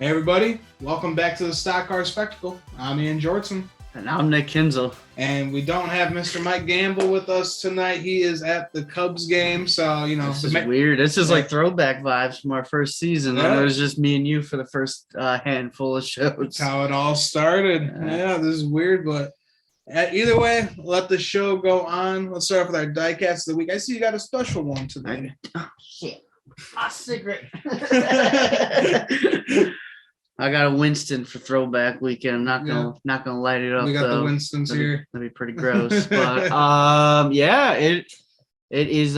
Hey everybody, welcome back to the Stock Car Spectacle. I'm Ian Jortson. And I'm Nick Kinzel. And we don't have Mr. Mike Gamble with us tonight. He is at the Cubs game, so, This is weird. This is like throwback vibes from our first season. Yeah. It was just me and you for the first handful of shows. That's how it all started. Yeah, this is weird, but either way, let the show go on. Let's start off with our Diecast of the week. I see you got a special one today. Oh, shit. My cigarette. I got a Winston for throwback weekend. I'm not gonna light it up. We got the Winstons here. That'd be pretty gross. But it is.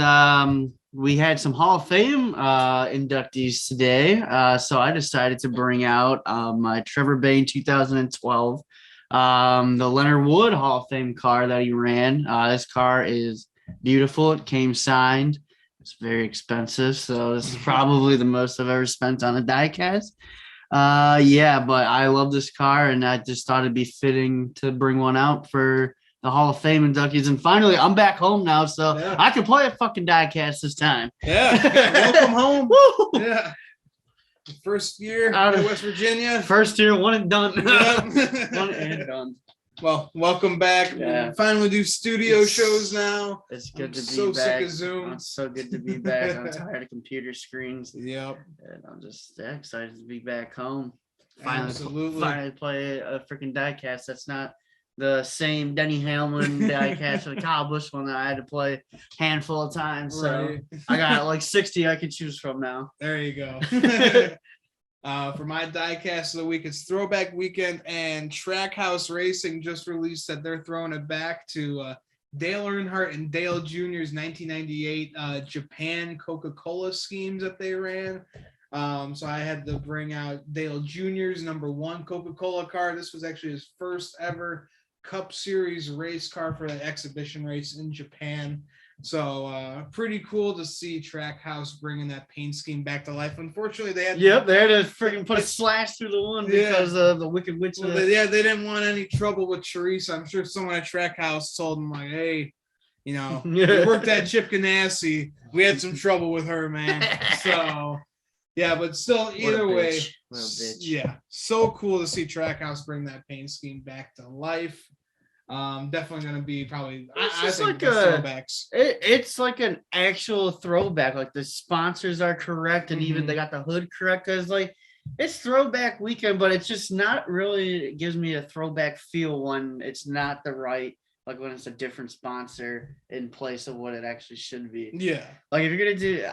We had some Hall of Fame inductees today, so I decided to bring out my Trevor Bayne 2012, the Leonard Wood Hall of Fame car that he ran. This car is beautiful. It came signed. It's very expensive, so this is probably the most I've ever spent on a diecast. But I love this car, and I just thought it'd be fitting to bring one out for the Hall of Fame inductees. And finally, I'm back home now, so I can play a fucking diecast this time. Yeah, welcome home. Woo! Yeah, first year out of West Virginia. First year, one and done. One and done. Well, welcome back. Yeah. We finally do studio shows now. It's good to be so back. Sick of Zoom. It's so good to be back. I'm tired of computer screens. Yep. And I'm just excited to be back home. Finally play a freaking diecast. That's not the same Denny Hamlin diecast or the Kyle Busch one that I had to play a handful of times. So I got like 60 I can choose from now. There you go. For my diecast of the week, it's Throwback Weekend, and Trackhouse Racing just released that they're throwing it back to Dale Earnhardt and Dale Jr.'s 1998 Japan Coca-Cola schemes that they ran. So I had to bring out Dale Jr.'s #1 Coca-Cola car. This was actually his first ever Cup Series race car for an exhibition race in Japan. So pretty cool to see Trackhouse bringing that paint scheme back to life. Unfortunately, they had to freaking put a slash through the one because of the Wicked Witch. Well, they didn't want any trouble with Teresa. I'm sure someone at Trackhouse told them, like, hey, we worked at Chip Ganassi. We had some trouble with her, man. So yeah, but still, either way, so cool to see Trackhouse bring that paint scheme back to life. Definitely going to be probably. I think like throwbacks. It's like an actual throwback. Like the sponsors are correct, and even they got the hood correct. Because like it's Throwback Weekend, but it's just not really. It gives me a throwback feel when it's not the right. Like when it's a different sponsor in place of what it actually should be. Yeah. Like if you're gonna do.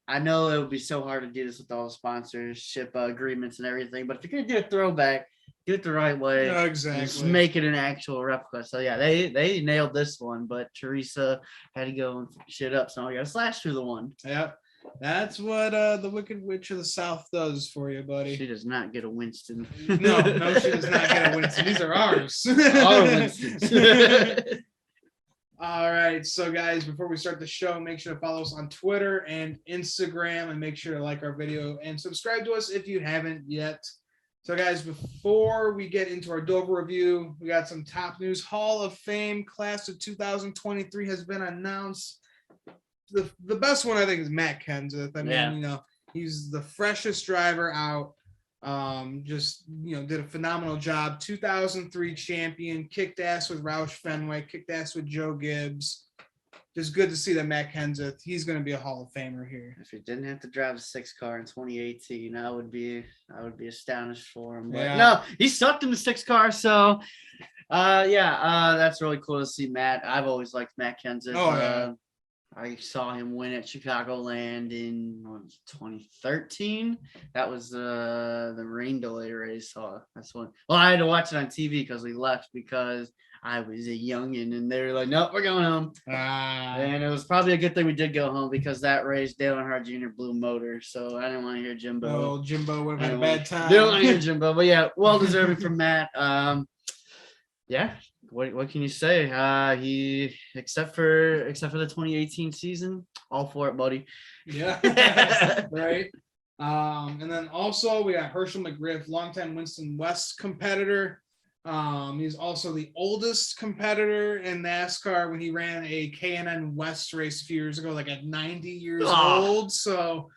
I know it would be so hard to do this with all the sponsorship agreements and everything, but if you're gonna do a throwback, do it the right way. Yeah, exactly. Just make it an actual replica. So yeah, they nailed this one, but Teresa had to go and shit up, so I got to slash through the one. Yep. That's what the Wicked Witch of the South does for you, buddy. She does not get a Winston. No, she does not get a Winston. These are ours. Our Winstons. All right, so guys, before we start the show, make sure to follow us on Twitter and Instagram, and make sure to like our video and subscribe to us if you haven't yet. So guys, before we get into our Dover review, we got some top news. Hall of Fame class of 2023 has been announced. The best one, I think, is Matt Kenseth. I mean, he's the freshest driver out. Did a phenomenal job. 2003 champion, kicked ass with Roush Fenway, kicked ass with Joe Gibbs. Just good to see that Matt Kenseth, he's going to be a Hall of Famer here. If he didn't have to drive a 6 car in 2018, I would be astonished for him. But no, he sucked in the 6 car. So, that's really cool to see Matt. I've always liked Matt Kenseth. I saw him win at Chicagoland in 2013. That was the rain delay race. So that's one. Well, I had to watch it on TV because we left because I was a youngin', and they were like, "Nope, we're going home." And it was probably a good thing we did go home because that race, Dale Earnhardt Jr. blew motor. So I didn't want to hear Jimbo. Oh, Jimbo would have had a bad time. Didn't want to hear Jimbo, but yeah, well deserved from Matt. What can you say? He except for the 2018 season, all for it, buddy. Yeah, right. And then also we got Herschel McGriff, longtime Winston West competitor. He's also the oldest competitor in NASCAR when he ran a K&N West race a few years ago, like at 90 years old. So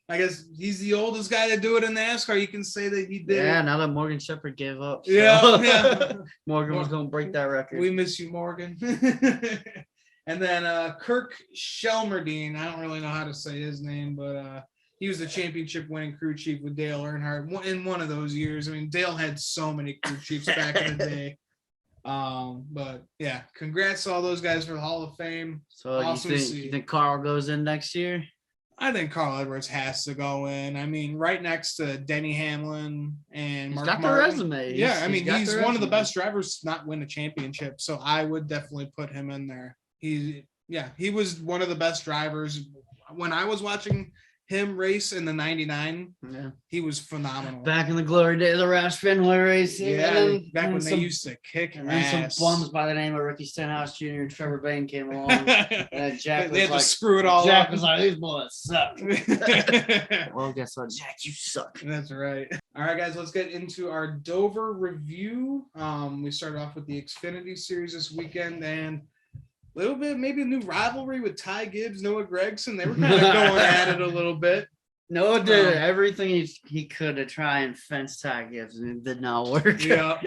I guess he's the oldest guy to do it in NASCAR. You can say that he did. Yeah, now that Morgan Shepherd gave up. So. Yeah. Morgan was going to break that record. We miss you, Morgan. And then Kirk Shelmerdine. I don't really know how to say his name, but he was the championship winning crew chief with Dale Earnhardt in one of those years. I mean, Dale had so many crew chiefs back in the day. But yeah, congrats to all those guys for the Hall of Fame. So awesome you think Carl goes in next year? I think Carl Edwards has to go in. I mean, right next to Denny Hamlin and Mark Martin. Martin. Resume. Yeah, I mean, he's one of the best drivers to not win a championship. So I would definitely put him in there. He was one of the best drivers. When I was watching him race in the 99, he was phenomenal. Back in the glory days of the Roush Fenway racing. Yeah, back when they used to kick and ass. then some bums by the name of Ricky Stenhouse Jr. and Trevor Bain came along. And Jack they was had to screw it all Jack up. was like, these boys suck. Well, guess what, Jack, you suck. That's right. All right, guys, let's get into our Dover review. We started off with the Xfinity Series this weekend, and a little bit, maybe a new rivalry with Ty Gibbs, Noah Gragson. They were kind of going at it a little bit. Noah did everything he could to try and fence Ty Gibbs, and it did not work. Yeah.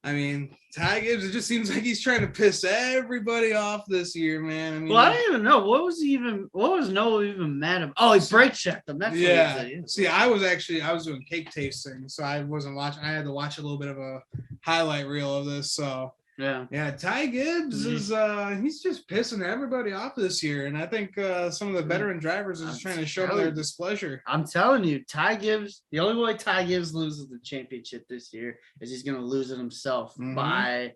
I mean, Ty Gibbs, it just seems like he's trying to piss everybody off this year, man. I mean, I don't even know. What was Noah even mad about? Oh, he brake checked him. That's yeah. See, I was doing cake tasting, so I wasn't watching. I had to watch a little bit of a highlight reel of this, so. Yeah, Ty Gibbs is he's just pissing everybody off this year, and I think some of the veteran drivers are just trying to show their displeasure. I'm telling you, Ty Gibbs, the only way Ty Gibbs loses the championship this year is he's going to lose it himself by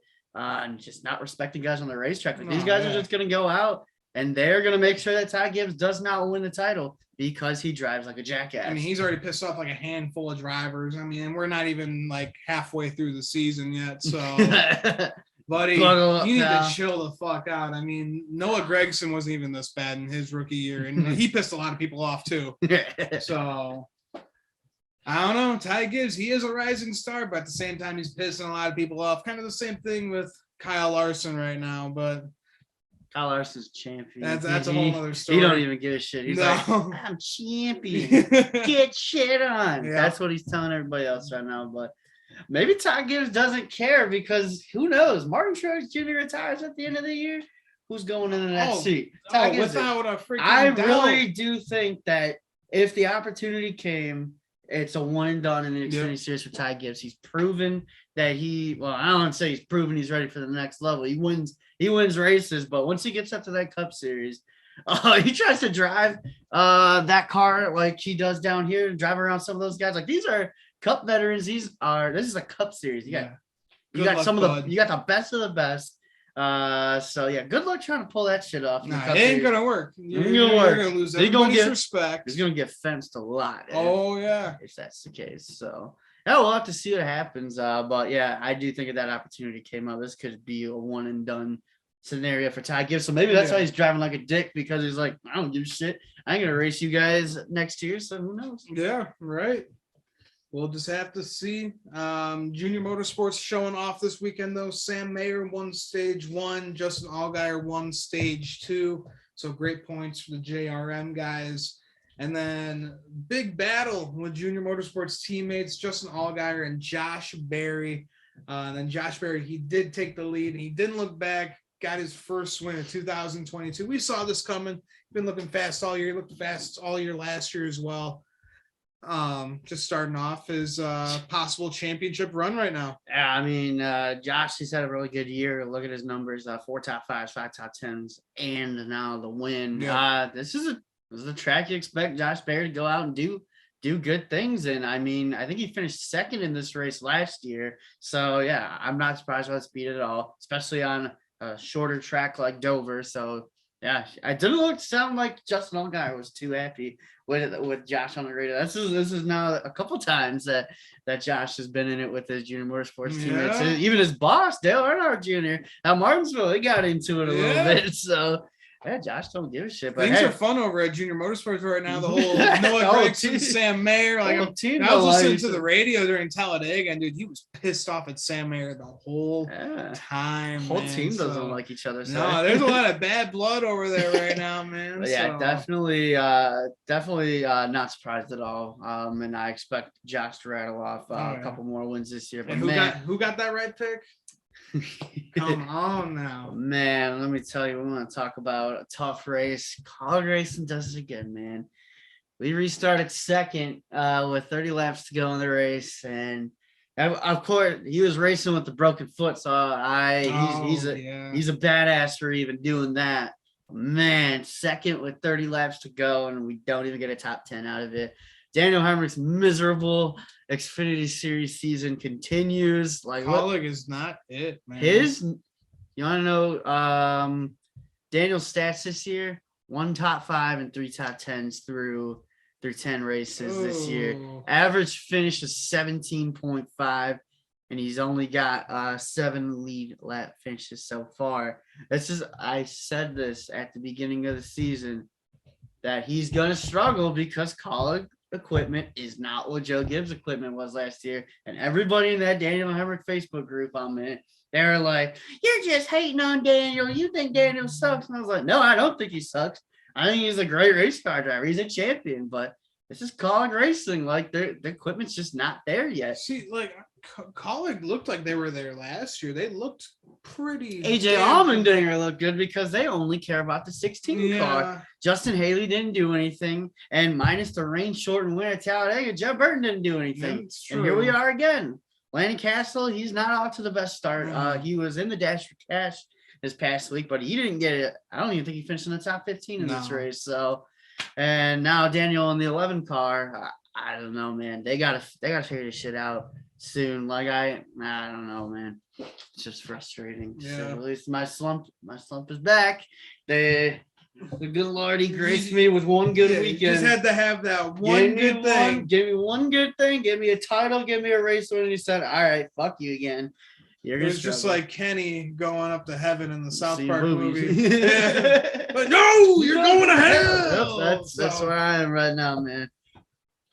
just not respecting guys on the racetrack. These guys are just going to go out and they're going to make sure that Ty Gibbs does not win the title because he drives like a jackass. I mean, he's already pissed off like a handful of drivers. I mean, we're not even like halfway through the season yet, so. Buddy, you need to chill the fuck out. I mean, Noah Gragson wasn't even this bad in his rookie year, and he pissed a lot of people off too. So, I don't know. Ty Gibbs, he is a rising star, but at the same time, he's pissing a lot of people off. Kind of the same thing with Kyle Larson right now, but Kyle Larson's champion. That's a whole other story. He don't even give a shit. He's like, I'm champion. Get shit on. Yeah. That's what he's telling everybody else right now, but maybe Ty Gibbs doesn't care because who knows? Martin Truex Jr. retires at the end of the year. Who's going into that seat? Without a freaking doubt. Really do think that if the opportunity came, it's a one and done in the Xfinity Series for Ty Gibbs. He's proven that I don't want to say he's proven he's ready for the next level. He wins races, but once he gets up to that Cup Series, he tries to drive that car like he does down here and drive around some of those guys. Like these are Cup veterans. This is a Cup Series. You got the best of the best. So yeah, good luck trying to pull that shit off. It ain't gonna work. You're gonna lose everybody's respect. He's gonna get fenced a lot. If that's the case. So yeah, we'll have to see what happens. But yeah, I do think if that opportunity came up, this could be a one and done scenario for Ty Gibbs. So maybe that's why he's driving like a dick, because he's like, I don't give a shit. I ain't gonna race you guys next year. So who knows? Yeah, right. We'll just have to see. Junior Motorsports showing off this weekend, though. Sam Mayer won stage 1. Justin Allgaier won stage 2. So great points for the JRM guys. And then big battle with Junior Motorsports teammates, Justin Allgaier and Josh Berry. And then Josh Berry, he did take the lead, and he didn't look back. Got his first win in 2022. We saw this coming. Been looking fast all year. Looked fast all year last year as well. Just starting off his possible championship run right now. Yeah, I mean, Josh, he's had a really good year. Look at his numbers: 4 top 5s, 5 top 10s, and now the win. Yeah. This is a track you expect Josh Berry to go out and do good things. And I mean, I think he finished second in this race last year. So yeah, I'm not surprised by the speed at all, especially on a shorter track like Dover. So yeah, I didn't sound like Justin Allgaier was too happy with Josh on the radio. This is now a couple times that Josh has been in it with his Junior Motorsports teammates. Even his boss, Dale Earnhardt Jr. at Martinsville, he got into it a little bit. So Yeah, Josh don't give a shit. But Things hey, are fun over at Junior Motorsports right now. The whole The Noah whole Gregson, team- Sam Mayer. Like, whole team I was don't like listening each to the other. radio during Talladega, and dude, he was pissed off at Sam Mayer the whole Yeah. time. Whole man. team doesn't So, like each other. So. No, there's a lot of bad blood over there right now, man. But yeah, so. definitely not surprised at all. And I expect Josh to rattle off a couple more wins this year. But And who got that red pick? Come on now. Man, let me tell you, we want to talk about a tough race. College racing does it again, man. We restarted second with 30 laps to go in the race, and of course he was racing with the broken foot, so he's a badass for even doing that. Man, second with 30 laps to go, and we don't even get a top 10 out of it. Daniel Hemrick's miserable Xfinity Series season continues. Like, Colleague is not it, man. You want to know Daniel's stats this year? 1 top 5 and 3 top 10s through 10 races this year. Average finish is 17.5, and he's only got 7 lead lap finishes so far. I said this at the beginning of the season that he's gonna struggle because Colleague equipment is not what Joe Gibbs equipment was last year. And everybody in that Daniel Hemrick Facebook group I'm in, they're like, "You're just hating on Daniel. You think Daniel sucks." And I was like, "No, I don't think he sucks. I think he's a great race car driver. He's a champion, but this is college racing. Like, the equipment's just not there yet." See, like, Colleague looked like they were there last year. They looked pretty. AJ Allmendinger looked good because they only care about the 16 car. Yeah. Justin Haley didn't do anything, and minus the rain shortened win at Talladega, Joe Burton didn't do anything. That's And here we true. are again. Landon Castle, he's not off to the best start. He was in the dash for cash this past week, but he didn't get it. I don't even think he finished in the top 15 in this race. So, and now Daniel in the 11 car. I don't know, man. They gotta figure this shit out soon. Like, I don't know, man. It's just frustrating. Yeah. So at least my slump is back. The good Lord, he graced me with one good You weekend. just had to have that one good thing. Give me one good thing. Give me a title. Give me a race win. And he said, "All right, fuck you again." It was just like Kenny going up to heaven in the South See Park movies. movie. Yeah. But no, you're going to hell. That's where I am right now, man.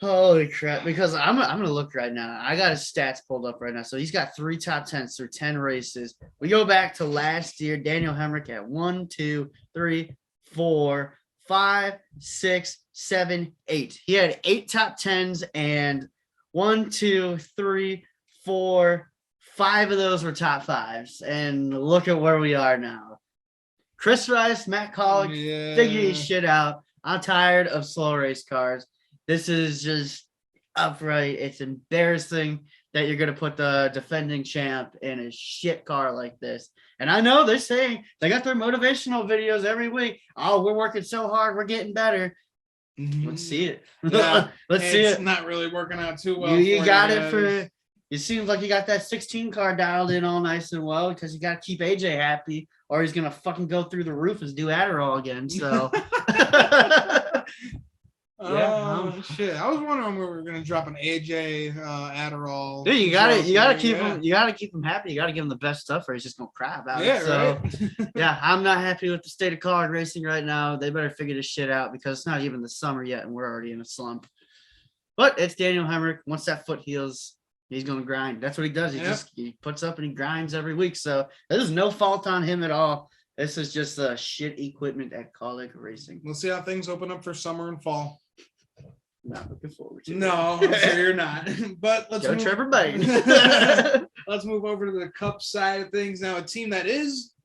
Holy crap. Because I'm gonna look right now. I got his stats pulled up right now. So he's got 3 top 10s through 10 races. We go back to last year. Daniel Hemrick at 1, 2, 3, 4, 5, 6, 7, 8. He had 8 top 10s, and 1, 2, 3, 4, 5 of those were top 5s. And look at where we are now. Chris Rice, Matt Colleague, figure your shit out. I'm tired of slow race cars. This is just upright. It's embarrassing that you're going to put the defending champ in a shit car like this. And I know they're saying they got their motivational videos every week. Oh, we're working so hard. We're getting better. Let's see it. Yeah, Let's see it's it. not really working out too well. You got it for. It seems like you got that 16 car dialed in all nice and well because you got to keep AJ happy, or he's gonna fucking go through the roof and do Adderall again. So. Shit! I was wondering when we were gonna drop an AJ Adderall. Dude, you gotta keep him. You gotta keep him happy. You gotta give him the best stuff, or he's just gonna cry about it. So, right. yeah, I'm not happy with the state of college racing right now. They better figure this shit out because it's not even the summer yet, and we're already in a slump. But it's Daniel Hemrick. Once that foot heals, he's gonna grind. That's what he does. He puts up and he grinds every week. So there's no fault on him at all. This is just shit equipment at college racing. We'll see how things open up for summer and fall. Not looking forward to it. No, I'm sure you're not. But let's Go Trevor Bayne. Let's move over to the Cup side of things. Now, a team that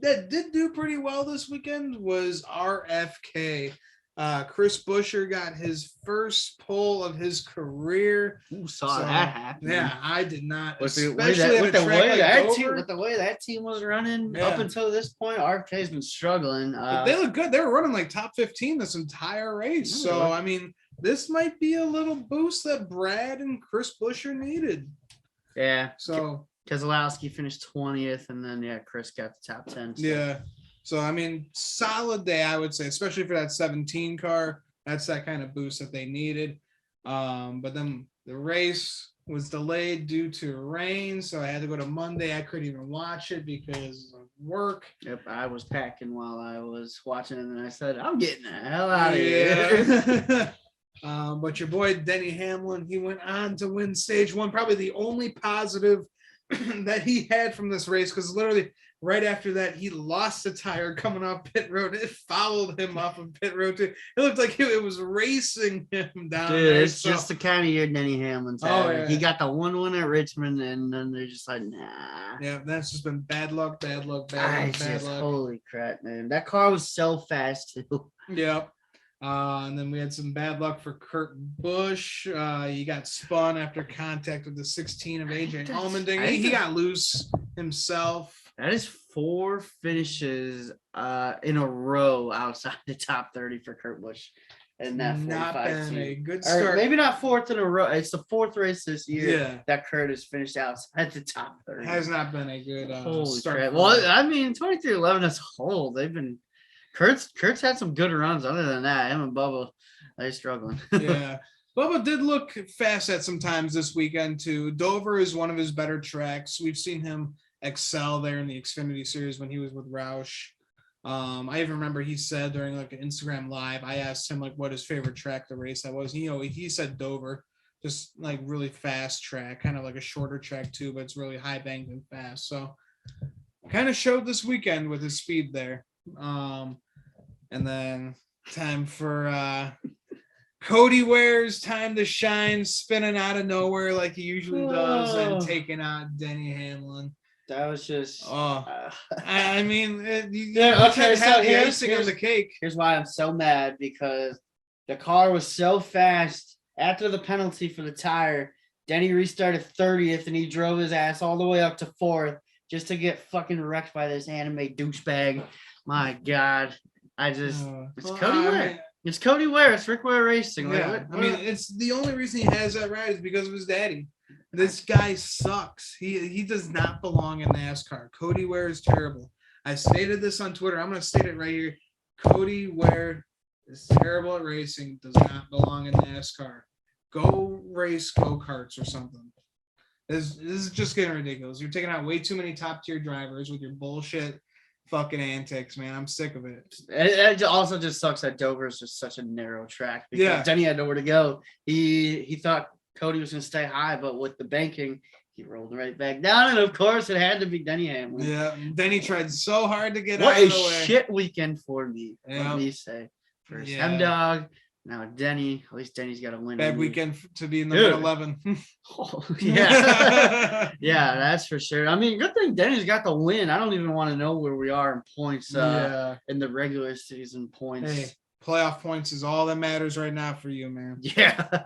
did do pretty well this weekend was RFK. Chris Buescher got his first pole of his career. Who saw that happen? Yeah, I did not. With the Especially way that team was running Yeah. up until this point, RFK's been struggling. But they look good. They were running like top 15 this entire race. So, I mean, this might be a little boost that Brad and Chris Buescher needed. Yeah. So Keselowski finished 20th, and then Chris got the top 10. So. Yeah. So I mean, solid day, I would say, especially for that 17 car. That's that kind of boost that they needed. But then the race, was delayed due to rain, so I had to go to Monday. I couldn't even watch it because of work. Yep, I was packing while I was watching, and then I said, "I'm getting the hell out of here." Yeah. But your boy Denny Hamlin, he went on to win stage one. Probably the only positive that he had from this race, because literally right after that, he lost a tire coming off pit road. It followed him off of pit road too. It looked like it was racing him down. Dude, there. it's just the kind of year Denny Hamlin's had. Yeah. He got the one win at Richmond, and then they're just like, nah. Yeah, that's just been bad luck, bad luck, bad luck. Holy crap, man. That car was so fast, too. Yep. And then we had some bad luck for Kurt Busch. He got spun after contact with the 16 of AJ Allmendinger. He got loose himself. That is 4 finishes in a row outside the top 30 for Kurt Busch. And that not been team. A good start. Or maybe not 4th in a row. It's the 4th race this year yeah. that Kurt has finished outside the top 30. Has not been a good start. Crap. Well, I mean, 23-11 as a whole, they've been Kurt's had some good runs. Other than that, him and Bubba, they're struggling. Yeah. Bubba did look fast at some times this weekend too. Dover is one of his better tracks. We've seen him excel there in the Xfinity series when he was with Roush. I even remember he said during like an Instagram live, I asked him like what his favorite track to race that was. He said Dover, just like really fast track, kind of like a shorter track too, but it's really high banked and fast. So kind of showed this weekend with his speed there. And then time for Cody Ware's time to shine, spinning out of nowhere like he usually does, and taking out Denny Hamlin. That was just. I mean, okay. So the icing on the cake. Here's why I'm so mad, because the car was so fast after the penalty for the tire. Denny restarted 30th, and he drove his ass all the way up to 4th just to get fucking wrecked by this anime douchebag. My God, it's Cody Ware. It's Cody Ware. It's Rick Ware Racing. Yeah. I mean, it's the only reason he has that ride is because of his daddy. This guy sucks. He does not belong in NASCAR. Cody Ware is terrible. I stated this on Twitter. I'm going to state it right here. Cody Ware is terrible at racing. Does not belong in NASCAR. Go race go-karts or something. This is just getting ridiculous. You're taking out way too many top-tier drivers with your bullshit fucking antics, man. I'm sick of it. It also just sucks that Dover is just such a narrow track, because Denny had nowhere to go. He thought Cody was going to stay high, but with the banking, he rolled right back down, and of course, it had to be Denny Hamlin. Yeah, Denny tried so hard to get out of the way. What a shit weekend for me, let me say. First M-Dog, now Denny. At least Denny's got a win. Bad weekend to be in number 11. Yeah. Yeah, that's for sure. I mean, good thing Denny's got the win. I don't even want to know where we are in points in the regular season points. Hey, playoff points is all that matters right now for you, man. Yeah.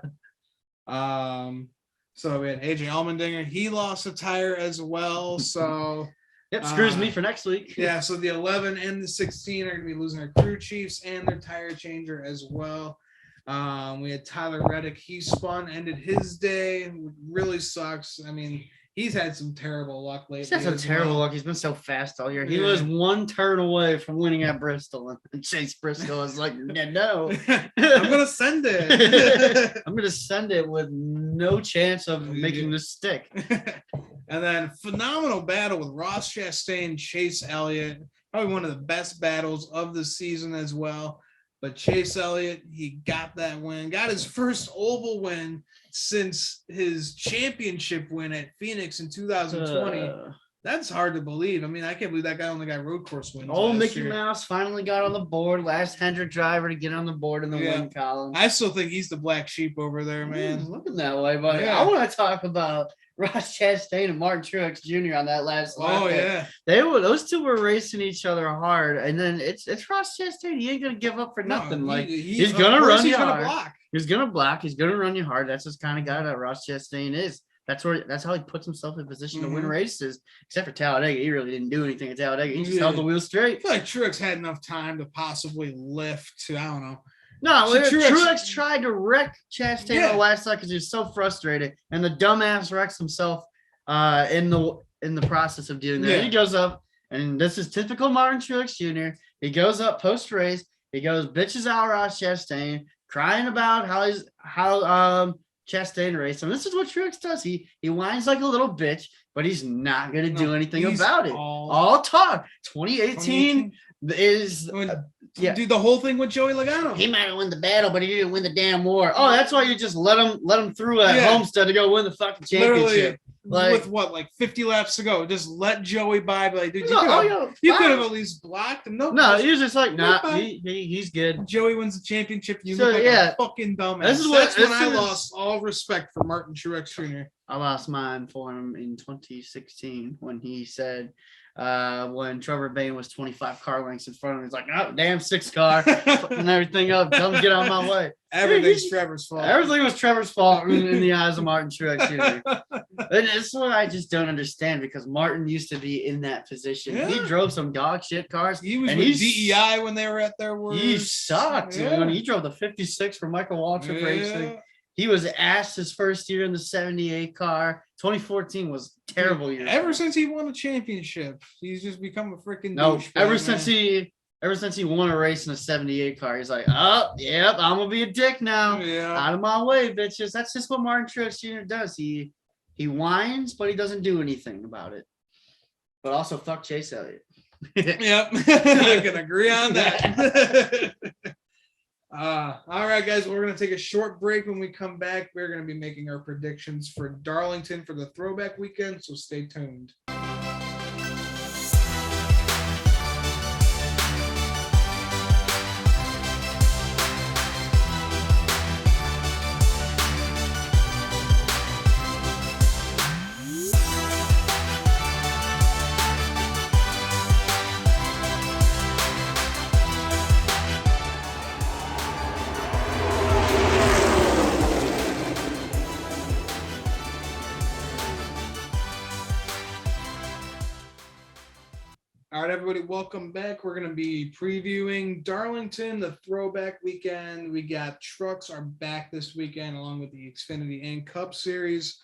So we had AJ Allmendinger. He lost a tire as well. So yep, screws me for next week. Yeah, so the 11 and the 16 are going to be losing their crew chiefs and their tire changer as well. We had Tyler Reddick. He spun, ended his day. Really sucks. I mean, he's had some terrible luck lately. He's had some terrible luck. He's been so fast all year. He was one turn away from winning at Bristol, and Chase Briscoe was like, no. I'm going to send it. I'm going to send it with no chance of making this stick. And then phenomenal battle with Ross Chastain, Chase Elliott. Probably one of the best battles of the season as well. But Chase Elliott, he got that win, got his first oval win since his championship win at Phoenix in 2020. That's hard to believe. I mean, I can't believe that guy only got road course wins. Old Mickey Mouse finally got on the board. Last Hendrick driver to get on the board in the win column. I still think he's the black sheep over there, man. He's looking that way, buddy. I want to talk about Ross Chastain and Martin Truex Jr. on that last lap. Oh, yeah. Those two were racing each other hard. And then it's Ross Chastain. He ain't going to give up for nothing. He's going to run you hard. He's going to block. He's going to run you hard. That's the kind of guy that Ross Chastain is. That's how he puts himself in position to win races. Except for Talladega, he really didn't do anything at Talladega. He just held the wheel straight. I feel like Truex had enough time to possibly lift to, I don't know. No, Truex tried to wreck Chastain on the last second because he was so frustrated, and the dumbass wrecks himself in the process of doing that. Yeah. He goes up, and this is typical Martin Truex Jr. He goes up post race. He goes bitches out Ross Chastain, crying about how Chastain Racing. This is what Truex does. He whines like a little bitch, but he's not going to do anything about it. All talk. 2018 is dude, the whole thing with Joey Logano. He might have won the battle, but he didn't win the damn war. Oh, that's why you just let him through at Homestead to go win the fucking championship. Literally, with what, like 50 laps to go, just let Joey by. Like, dude, you could have at least blocked him. No, he was just like, nah, he's good. Joey wins the championship. You look like a fucking dumbass. That's when I lost all respect for Martin Truex Jr. I lost mine for him in 2016 when he said, when Trevor Bayne was 25 car lengths in front of him, he's like, oh, damn 6 car, fucking everything up. Come get out of my way. Everything's Trevor's fault. Everything was Trevor's fault in the eyes of Martin Truex Jr. And it's what I just don't understand, because Martin used to be in that position. Yeah. He drove some dog shit cars. He was with DEI when they were at their worst. He sucked. Yeah. When he drove the 56 for Michael Waltrip Racing. He was asked his first year in the 78 car. 2014 was a terrible year. Ever since he won a championship, he's just become a freaking douchebag. Ever since he won a race in a 78 car, he's like, oh, yep, I'm going to be a dick now. Yeah. Out of my way, bitches. That's just what Martin Truex Jr. does. He whines, but he doesn't do anything about it. But also, fuck Chase Elliott. Yep. I can agree on that. All right, guys, we're going to take a short break. When we come back, we're going to be making our predictions for Darlington for the throwback weekend, so stay tuned. All right, everybody, welcome back. We're going to be previewing Darlington, the throwback weekend. We got trucks are back this weekend, along with the Xfinity and Cup Series.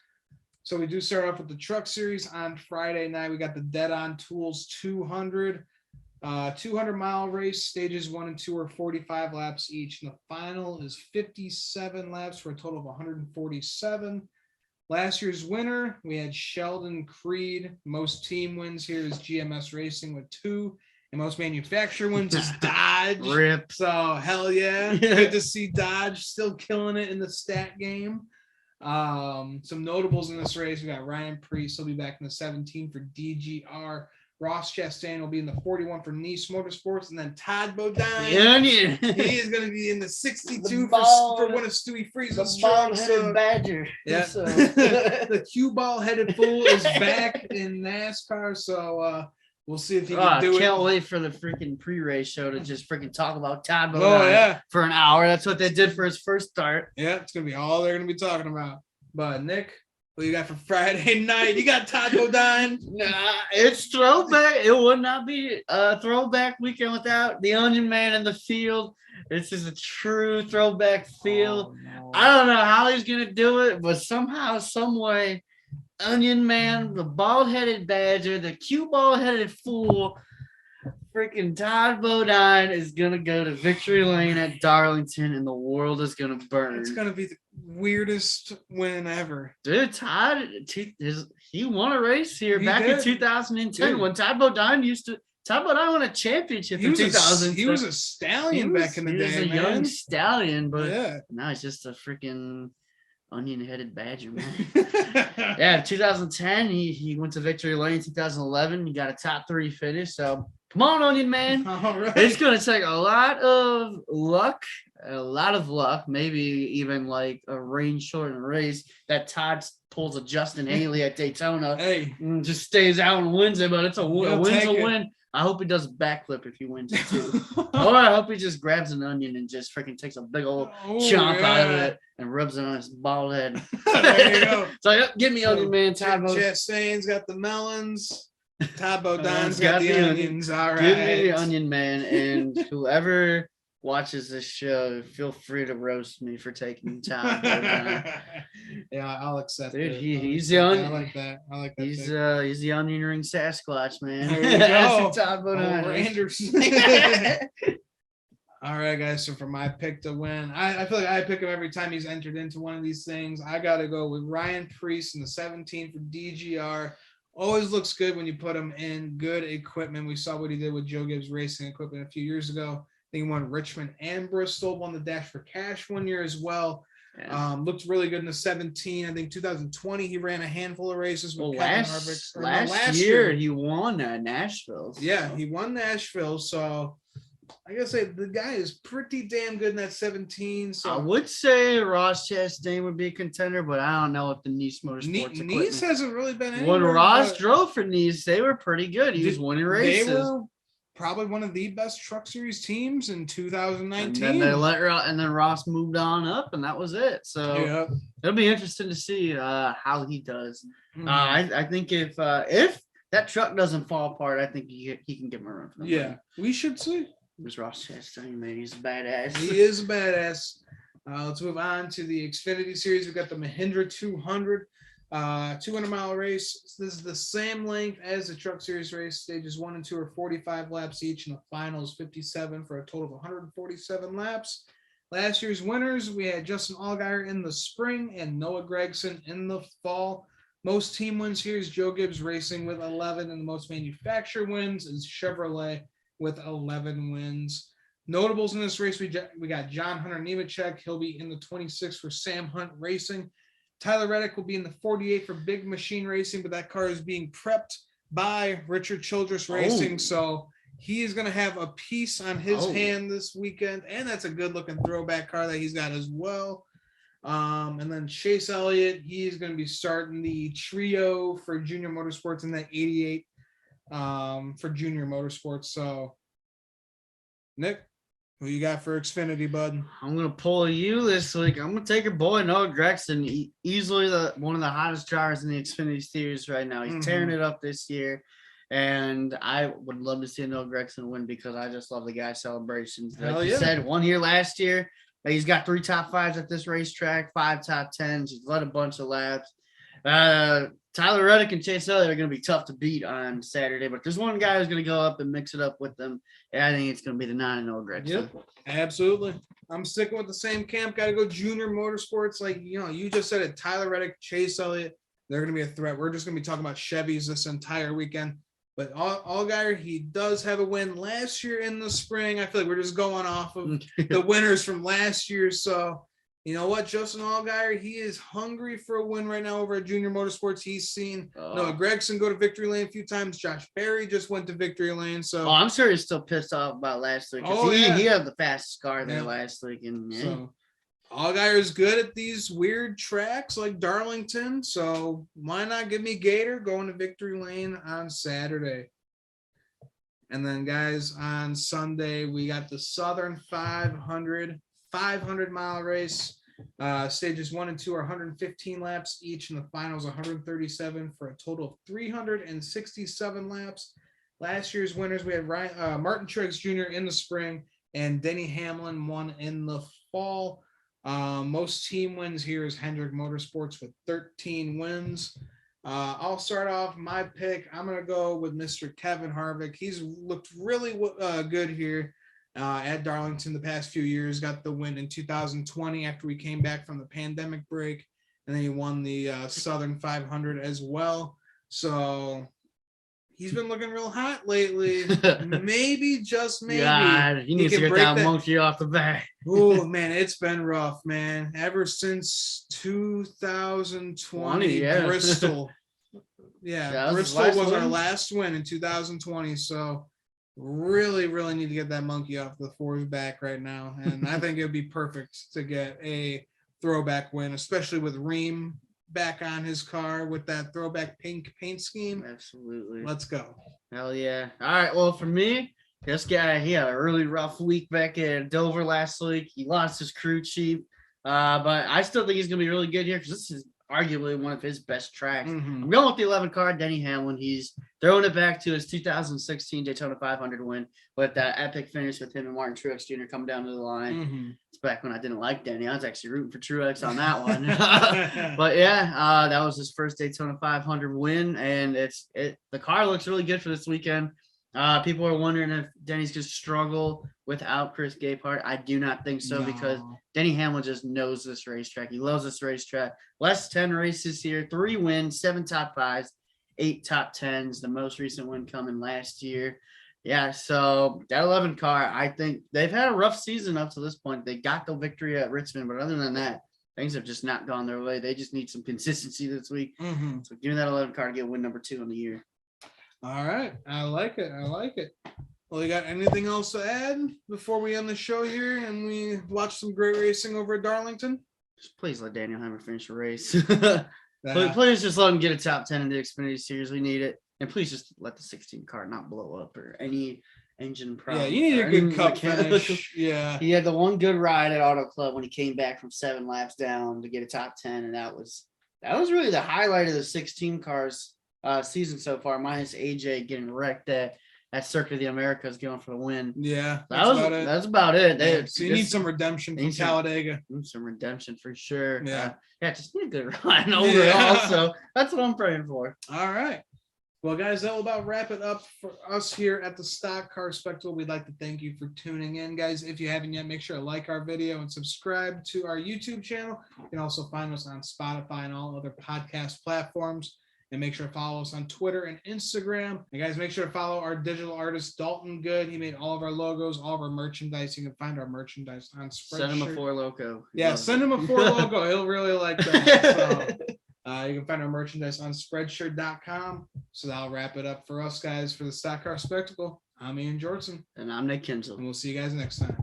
So we do start off with the truck series on Friday night. We got the Dead On Tools 200 200-mile race. Stages 1 and 2 are 45 laps each. And the final is 57 laps for a total of 147. Last year's winner, we had Sheldon Creed. Most team wins here is GMS Racing with 2. And most manufacturer wins is Dodge. Rip. So, hell yeah. Good to see Dodge still killing it in the stat game. Some notables in this race. We got Ryan Preece. He'll be back in the 17 for DGR. Ross Chastain will be in the 41 for Nice Motorsports, and then Todd Bodine. The Onion. He is going to be in the 62 for one of Stewie Freeze's trucks. Bald-headed Badger. Yeah. So. The cue ball-headed fool is back in NASCAR, so we'll see if he can do it. I can't wait for the freaking pre-race show to just freaking talk about Todd Bodine for an hour. That's what they did for his first start. Yeah, it's going to be all they're going to be talking about. But, Nick, what you got for Friday night? You got Todd Bodine? Nah, it's throwback. It would not be a throwback weekend without the Onion Man in the field. This is a true throwback field. Oh, no. I don't know how he's going to do it, but somehow, some way, Onion Man, the bald-headed Badger, the cute bald-headed fool, freaking Todd Bodine is going to go to victory lane at Darlington, and the world is going to burn. It's going to be the weirdest win ever. Dude, Todd, he won a race here back in 2010 when Todd Bodine won a championship in 2000. He was a stallion back in the day, He was a young stallion, but now he's just a freaking onion-headed Badger, man. Yeah, 2010, he went to victory lane. 2011, he got a top 3 finish, so come on, Onion Man. All right. It's going to take a lot of luck, maybe even like a rain-shortened race that Todd pulls a Justin Haley at Daytona and just stays out and wins it, but it's a win's a win. I hope he does a backflip if he wins it too. Or I hope he just grabs an onion and just freaking takes a big old chomp out of it and rubs it on his bald head. There you go. So give me Onion Man, Todd Bodine. Chastain's got the melons. Todd Bodine's got the onions. All right. Give me the Onion Man, and whoever watches this show, feel free to roast me for taking Todd Bodine. Yeah, I'll accept it. Dude, he's the onion. I like that. He's the onion ring Sasquatch, man. There you go. Todd Bodine. Anderson. All right, guys. So for my pick to win, I feel like I pick him every time he's entered into one of these things. I got to go with Ryan Preece in the 17 for DGR. Always looks good when you put him in good equipment. We saw what he did with Joe Gibbs Racing equipment a few years ago. I think he won Richmond and Bristol, won the Dash for Cash one year as well. Yeah. Looked really good in the 17. I think 2020 he ran a handful of races with Kevin Harvick. Last year he won Nashville. So. Yeah, he won Nashville. So I gotta say the guy is pretty damn good in that 17. So I would say Ross Chastain would be a contender, but I don't know if the Nice Motorsports Nice hasn't really been anywhere. When Ross drove for Nice, they were pretty good. He was winning races. They were probably one of the best Truck Series teams in 2019. And then Ross moved on up, and that was it. So it'll be interesting to see how he does. Mm-hmm. I think if that truck doesn't fall apart, I think he can give him a run for the money. We should see. Who's Ross Chastain, man? He's a badass. He is a badass. Let's move on to the Xfinity Series. We've got the Mahindra 200, 200-mile race. This is the same length as the Truck Series race. Stages 1 and 2 are 45 laps each, and the final is 57 for a total of 147 laps. Last year's winners, we had Justin Allgaier in the spring and Noah Gragson in the fall. Most team wins here is Joe Gibbs Racing with 11, and the most manufacturer wins is Chevrolet with 11 wins. Notables in this race, we got John Hunter Nemechek. He'll be in the 26 for Sam Hunt Racing. Tyler Reddick will be in the 48 for Big Machine Racing, but that car is being prepped by Richard Childress Racing, so he is going to have a piece on his hand this weekend, and that's a good-looking throwback car that he's got as well. And then Chase Elliott, he's going to be starting the trio for Junior Motorsports in that 88 for Junior Motorsports. So, Nick, who you got for Xfinity, bud? I'm gonna pull you this week. I'm gonna take your boy Noah Gragson, easily one of the hottest drivers in the Xfinity Series right now. He's tearing it up this year, and I would love to see Noah Gragson win because I just love the guy's celebrations. Like you said, 1 year last year. He's got 3 top 5s at this racetrack, 5 top 10s. He's led a bunch of laps. Tyler Reddick and Chase Elliott are going to be tough to beat on Saturday, but there's one guy who's going to go up and mix it up with them, and I think it's going to be the 9-0 Gragson. Yep, absolutely. I'm sticking with the same camp. Got to go Junior Motorsports. Like, you just said it, Tyler Reddick, Chase Elliott, they're going to be a threat. We're just going to be talking about Chevys this entire weekend. But Allgaier, he does have a win last year in the spring. I feel like we're just going off of the winners from last year. So, you know what, Justin Allgaier, he is hungry for a win right now over at Junior Motorsports. He's seen Noah Gragson go to victory lane a few times. Josh Berry just went to victory lane. So I'm sure he's still pissed off about last week. He had the fastest car there last week. And so Allgaier is good at these weird tracks like Darlington. So why not give me Gator going to victory lane on Saturday? And then, guys, on Sunday, we got the Southern 500-mile race. Stages 1 and 2 are 115 laps each, and the finals 137 for a total of 367 laps. Last year's winners, we had Martin Truex Jr. in the spring, and Denny Hamlin won in the fall. Most team wins here is Hendrick Motorsports with 13 wins. I'll start off my pick. I'm going to go with Mr. Kevin Harvick. He's looked really good here at Darlington the past few years. Got the win in 2020 after we came back from the pandemic break. And then he won the Southern 500 as well. So he's been looking real hot lately. Maybe, just maybe. God, he needs to get that monkey off the back. Oh, man, it's been rough, man. Ever since 2020, Bristol. Bristol was our last win in 2020. So really, really need to get that monkey off the floor's back right now. And I think it would be perfect to get a throwback win, especially with Ream back on his car with that throwback pink paint scheme. Absolutely. Let's go. Hell yeah. All right. Well, for me, this guy, he had a really rough week back at Dover last week. He lost his crew chief. But I still think he's going to be really good here because this is arguably one of his best tracks. I'm going with the 11 car, Denny Hamlin. He's throwing it back to his 2016 Daytona 500 win with that epic finish with him and Martin Truex Jr. coming down to the line. It's back when I didn't like Denny. I was actually rooting for Truex on that one. But yeah, that was his first Daytona 500 win, and the car looks really good for this weekend. People are wondering if Denny's could struggle without Chris Gaypart. I do not think so because No. Denny Hamlin just knows this racetrack. He loves this racetrack. Last 10 races here, 3 wins, 7 top 5s, 8 top 10s. The most recent one coming last year. Yeah, so that 11 car, I think they've had a rough season up to this point. They got the victory at Richmond, but other than that, things have just not gone their way. They just need some consistency this week. Mm-hmm. So give me that 11 car to get win number 2 on the year. All right. I like it. I like it. Well, you got anything else to add before we end the show here and we watch some great racing over at Darlington? Just please let Daniel Hammer finish the race. Uh, Please just let him get a top 10 in the Xfinity Series. We need it. And please just let the 16 car not blow up or any engine problem. yeah, you need a good cup finish. Yeah. He had the one good ride at Auto Club when he came back from 7 laps down to get a top 10. And that was really the highlight of the 16 cars season so far, minus AJ getting wrecked at Circuit of the Americas going for the win. Yeah. That's about it. Yeah, so you need some redemption from Talladega. Some redemption for sure. Yeah. Just need a good ride overall. So that's what I'm praying for. All right. Well, guys, that will about wrap it up for us here at the Stock Car Spectacle. We'd like to thank you for tuning in, guys. If you haven't yet, make sure to like our video and subscribe to our YouTube channel. You can also find us on Spotify and all other podcast platforms. And make sure to follow us on Twitter and Instagram. And guys, make sure to follow our digital artist, Dalton Good. He made all of our logos, all of our merchandise. You can find our merchandise on Spreadshirt. Send him a 4 Loco. Yeah, send him a 4 Loco. He'll really like that. So, you can find our merchandise on Spreadshirt.com. So that'll wrap it up for us, guys, for the Stock Car Spectacle. I'm Ian Jordan. And I'm Nick Kinsel. And we'll see you guys next time.